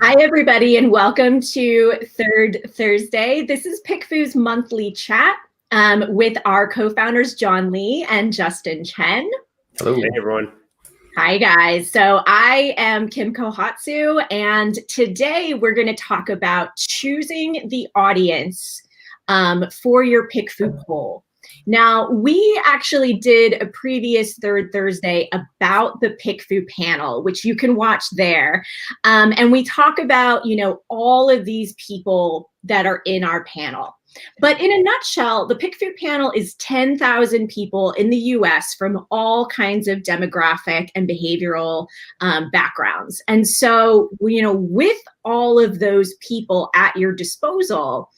Hi, everybody, and welcome to Third Thursday. This is PickFu's monthly chat with our co-founders, John Lee and Justin Chen. Hello. Hey, everyone. Hi, guys. So I am Kim Kohatsu, and today we're going to talk about choosing the audience for your PickFu poll. Now, we actually did a previous Third Thursday about the PickFu panel, which you can watch there. And we talk about, all of these people that are in our panel. But in a nutshell, the PickFu panel is 10,000 people in the US from all kinds of demographic and behavioral backgrounds. And so, with all of those people at your disposal,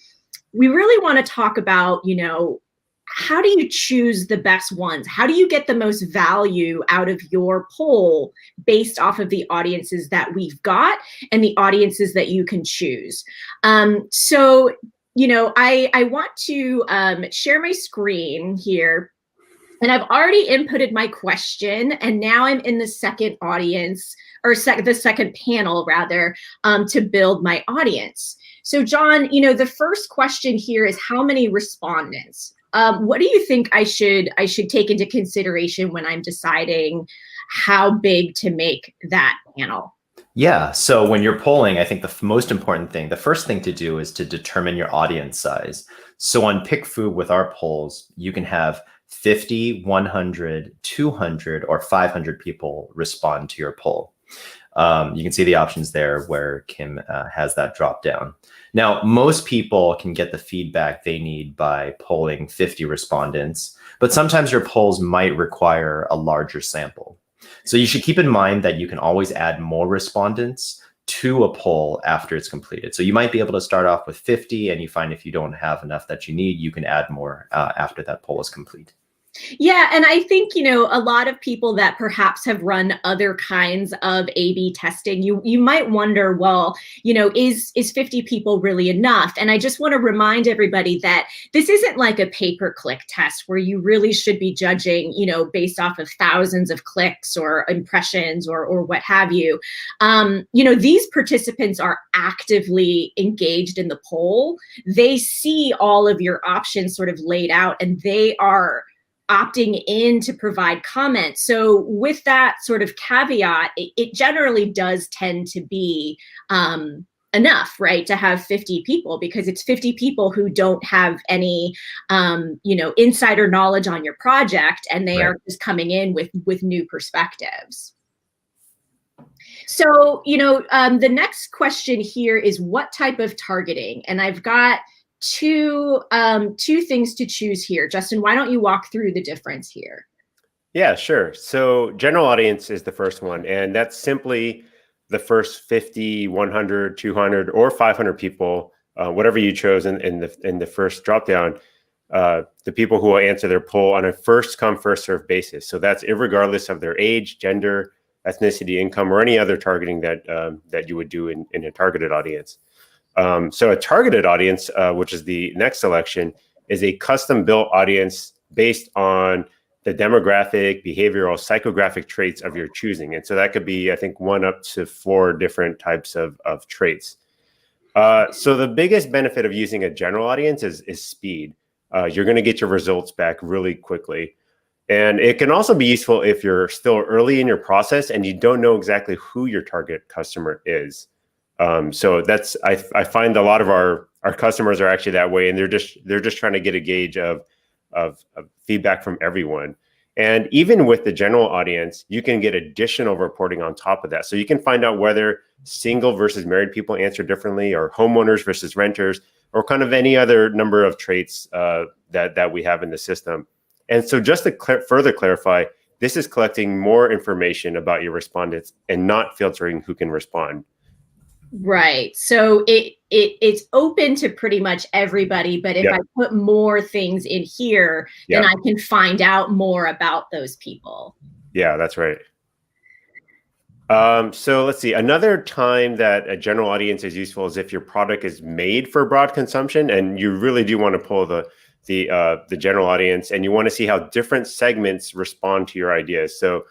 we really want to talk about, how do you choose the best ones? How do you get the most value out of your poll based off of the audiences that we've got and the audiences that you can choose? So, I want to share my screen here. And I've already inputted my question, and now I'm in the second audience, or the second panel, rather, to build my audience. So, John, the first question here is how many respondents? What do you think I should take into consideration when I'm deciding how big to make that panel? Yeah, so when you're polling, I think the most important thing, the first thing to do is to determine your audience size. So on PickFu with our polls, you can have 50, 100, 200, or 500 people respond to your poll. You can see the options there where Kim has that drop down. Now, most people can get the feedback they need by polling 50 respondents, but sometimes your polls might require a larger sample. So you should keep in mind that you can always add more respondents to a poll after it's completed. So you might be able to start off with 50, and you find if you don't have enough that you need, you can add more after that poll is complete. Yeah, and I think, a lot of people that perhaps have run other kinds of A/B testing, you might wonder, well, is 50 people really enough? And I just want to remind everybody that this isn't like a pay-per-click test where you really should be judging, based off of thousands of clicks or impressions or what have you. These participants are actively engaged in the poll. They see all of your options sort of laid out, and they are opting in to provide comments. So with that sort of caveat, it generally does tend to be enough, right, to have 50 people, because it's 50 people who don't have any, insider knowledge on your project, and they are just coming in with new perspectives. So, the next question here is what type of targeting? And I've got two things to choose here. Justin, why don't you walk through the difference here? Yeah, sure. So general audience is the first one, and that's simply the first 50, 100, 200, or 500 people, whatever you chose in the first dropdown, the people who will answer their poll on a first come, first served basis. So that's irregardless of their age, gender, ethnicity, income, or any other targeting that you would do in a targeted audience. So a targeted audience, which is the next selection, is a custom-built audience based on the demographic, behavioral, psychographic traits of your choosing. And so that could be, I think, 1 up to 4 different types of traits. So the biggest benefit of using a general audience is speed. You're going to get your results back really quickly. And it can also be useful if you're still early in your process and you don't know exactly who your target customer is. So that's, I find a lot of our customers are actually that way, and they're just trying to get a gauge of feedback from everyone. And even with the general audience, you can get additional reporting on top of that. So you can find out whether single versus married people answer differently, or homeowners versus renters, or kind of any other number of traits that we have in the system. And so just to further clarify, this is collecting more information about your respondents and not filtering who can respond. Right. So it's open to pretty much everybody, but if I put more things in here, then I can find out more about those people. Yeah, that's right. So let's see. Another time that a general audience is useful is if your product is made for broad consumption, and you really do want to pull the general audience, and you want to see how different segments respond to your ideas. So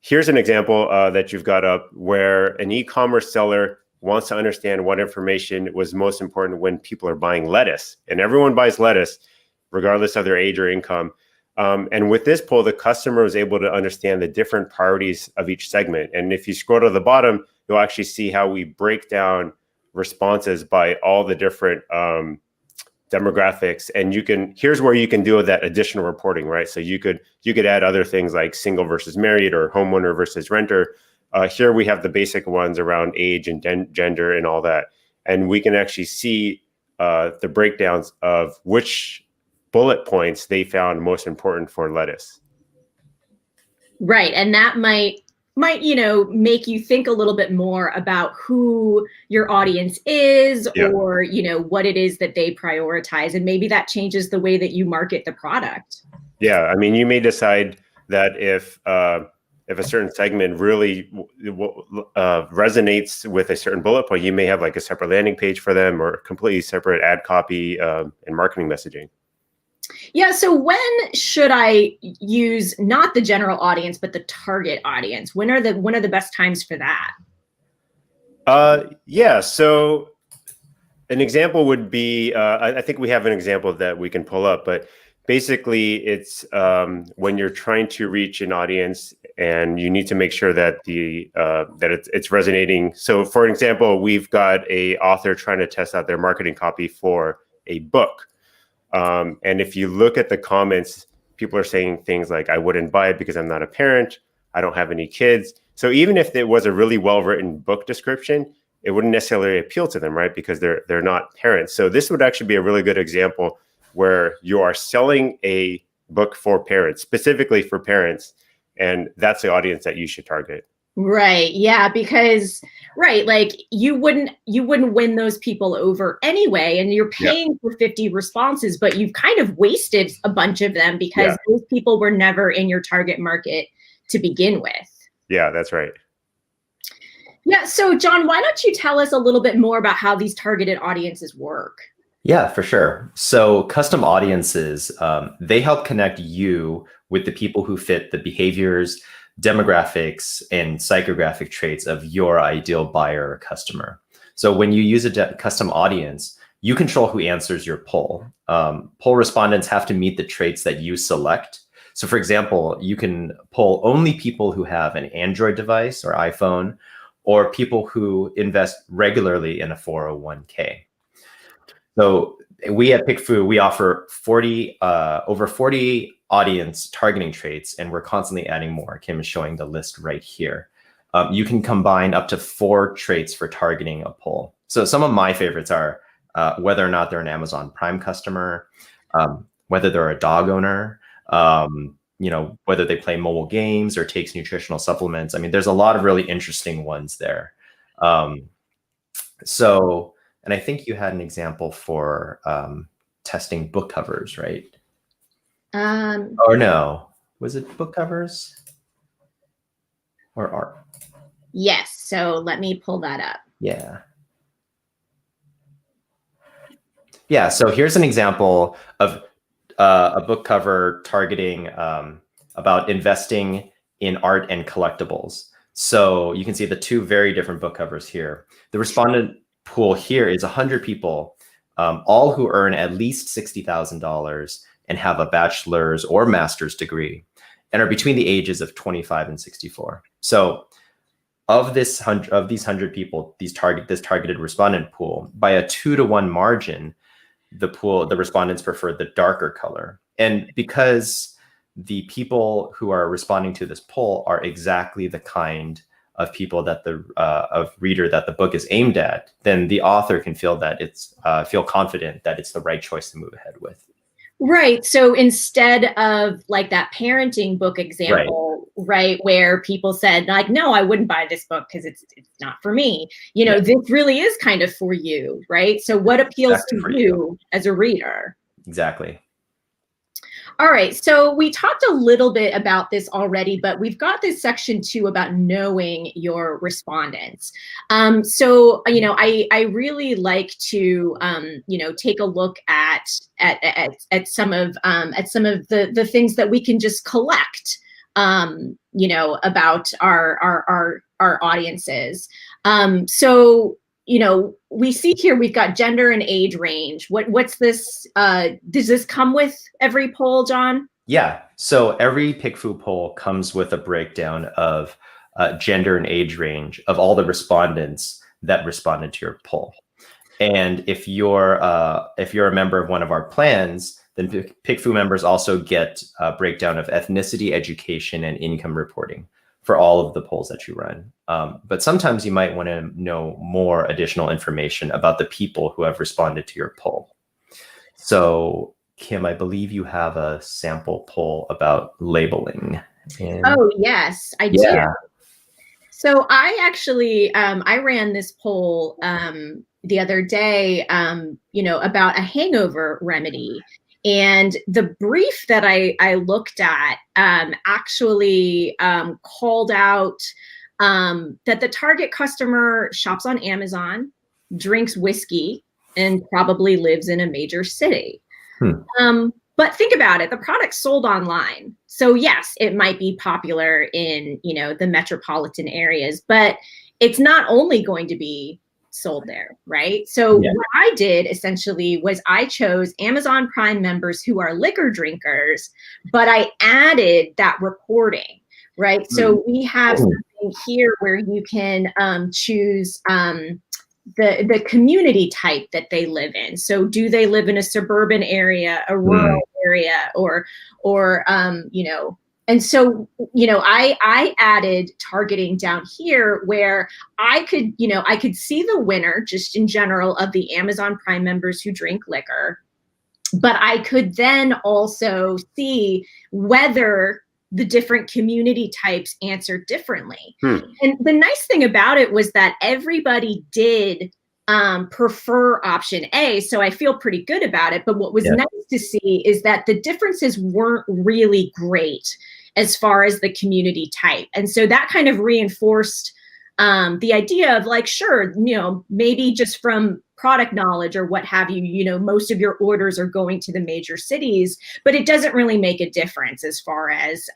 here's an example that you've got up where an e-commerce seller wants to understand what information was most important when people are buying lettuce. And everyone buys lettuce, regardless of their age or income. And with this poll, the customer was able to understand the different priorities of each segment. And if you scroll to the bottom, you'll actually see how we break down responses by all the different demographics. And here's where you can do that additional reporting, right? So you could add other things like single versus married or homeowner versus renter. Here we have the basic ones around age and gender and all that. And we can actually see the breakdowns of which bullet points they found most important for lettuce. Right. And that might, make you think a little bit more about who your audience is, Yeah. or, what it is that they prioritize. And maybe that changes the way that you market the product. Yeah. I mean, you may decide that if a certain segment really resonates with a certain bullet point, you may have like a separate landing page for them or completely separate ad copy and marketing messaging. Yeah. So when should I use not the general audience, but the target audience? When are the best times for that? Yeah. So an example would be, I think we have an example that we can pull up, but basically it's when you're trying to reach an audience and you need to make sure that it's resonating. So for example, we've got a author trying to test out their marketing copy for a book. And if you look at the comments, people are saying things like, I wouldn't buy it because I'm not a parent. I don't have any kids. So even if it was a really well-written book description, it wouldn't necessarily appeal to them, right? Because they're not parents. So this would actually be a really good example where you are selling a book for parents, specifically for parents. And that's the audience that you should target. Right. Yeah. Because, right. Like you wouldn't win those people over anyway. And you're paying for 50 responses, but you've kind of wasted a bunch of them because those people were never in your target market to begin with. Yeah, that's right. Yeah. So John, why don't you tell us a little bit more about how these targeted audiences work? Yeah, for sure. So custom audiences, they help connect you with the people who fit the behaviors, demographics, and psychographic traits of your ideal buyer or customer. So when you use a custom audience, you control who answers your poll. Poll respondents have to meet the traits that you select. So for example, you can poll only people who have an Android device or iPhone, or people who invest regularly in a 401k. So we at PickFu, we offer over 40 audience targeting traits, and we're constantly adding more. Kim is showing the list right here. You can combine up to 4 traits for targeting a poll. So some of my favorites are whether or not they're an Amazon Prime customer, whether they're a dog owner, whether they play mobile games or takes nutritional supplements. I mean, there's a lot of really interesting ones there. And I think you had an example for testing book covers, right? Or no, was it book covers or art? Yes. So let me pull that up. Yeah. Yeah. So here's an example of a book cover targeting about investing in art and collectibles. So you can see the 2 very different book covers here. The respondent pool here is 100 people, all who earn at least $60,000 and have a bachelor's or master's degree and are between the ages of 25 and 64. So of these 100 people, this targeted respondent pool, by a 2-to-1 margin, the respondents prefer the darker color. And because the people who are responding to this poll are exactly the kind of people that of reader that the book is aimed at, then the author can feel confident that it's the right choice to move ahead with. Right. So instead of like that parenting book example, right, where people said like, no, I wouldn't buy this book because it's not for me. This really is kind of for you, right? So what appeals to you as a reader? Exactly. All right, so we talked a little bit about this already, but we've got this section 2 about knowing your respondents. So I really like to take a look at some of the things that we can just collect about our audiences. So we see here we've got gender and age range. What's this? Does this come with every poll, John? Yeah. So every PickFu poll comes with a breakdown of gender and age range of all the respondents that responded to your poll. And if you're a member of one of our plans, then PickFu members also get a breakdown of ethnicity, education, and income reporting for all of the polls that you run. But sometimes you might want to know more additional information about the people who have responded to your poll. So Kim, I believe you have a sample poll about labeling. Oh, yes, I do. So I actually, I ran this poll the other day, about a hangover remedy. And the brief that I looked at actually called out that the target customer shops on Amazon, drinks whiskey, and probably lives in a major city. But think about it, the product's sold online. So yes, it might be popular in, the metropolitan areas, but it's not only going to be sold there, right? So what I did essentially was I chose Amazon Prime members who are liquor drinkers, but I added that reporting, right? So we have something here where you can choose the community type that they live in. So do they live in a suburban area, a rural area, or and so, I added targeting down here where I could see the winner just in general of the Amazon Prime members who drink liquor, but I could then also see whether the different community types answer differently. And the nice thing about it was that everybody did prefer option A, so I feel pretty good about it. But what was nice to see is that the differences weren't really great as far as the community type. And so that kind of reinforced the idea of like, sure, maybe just from product knowledge or what have you, most of your orders are going to the major cities, but it doesn't really make a difference as far as,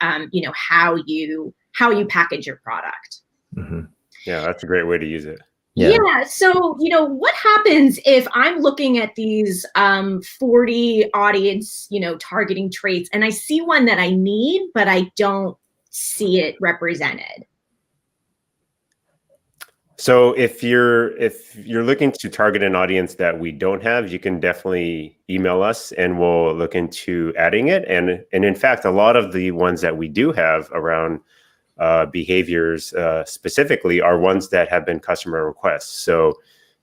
how you package your product. Yeah, that's a great way to use it. Yeah. So, what happens if I'm looking at these 40 audience, targeting traits, and I see one that I need, but I don't see it represented? So if you're looking to target an audience that we don't have, you can definitely email us and we'll look into adding it. And in fact, a lot of the ones that we do have around behaviors specifically are ones that have been customer requests. So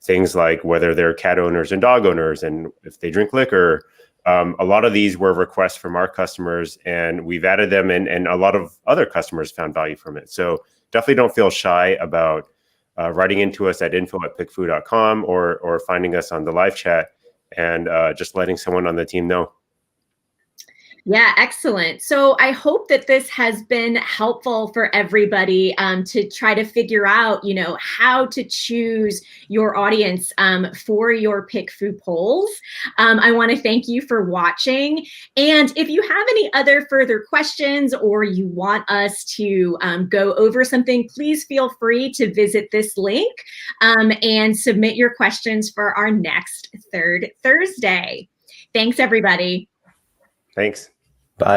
things like whether they're cat owners and dog owners, and if they drink liquor, a lot of these were requests from our customers, and we've added them, and a lot of other customers found value from it. So definitely don't feel shy about writing into us at info@pickfu.com or finding us on the live chat and just letting someone on the team know. Yeah, excellent. So I hope that this has been helpful for everybody to try to figure out, how to choose your audience for your PickFu polls. I want to thank you for watching. And if you have any other further questions or you want us to go over something, please feel free to visit this link and submit your questions for our next third Thursday. Thanks, everybody. Thanks.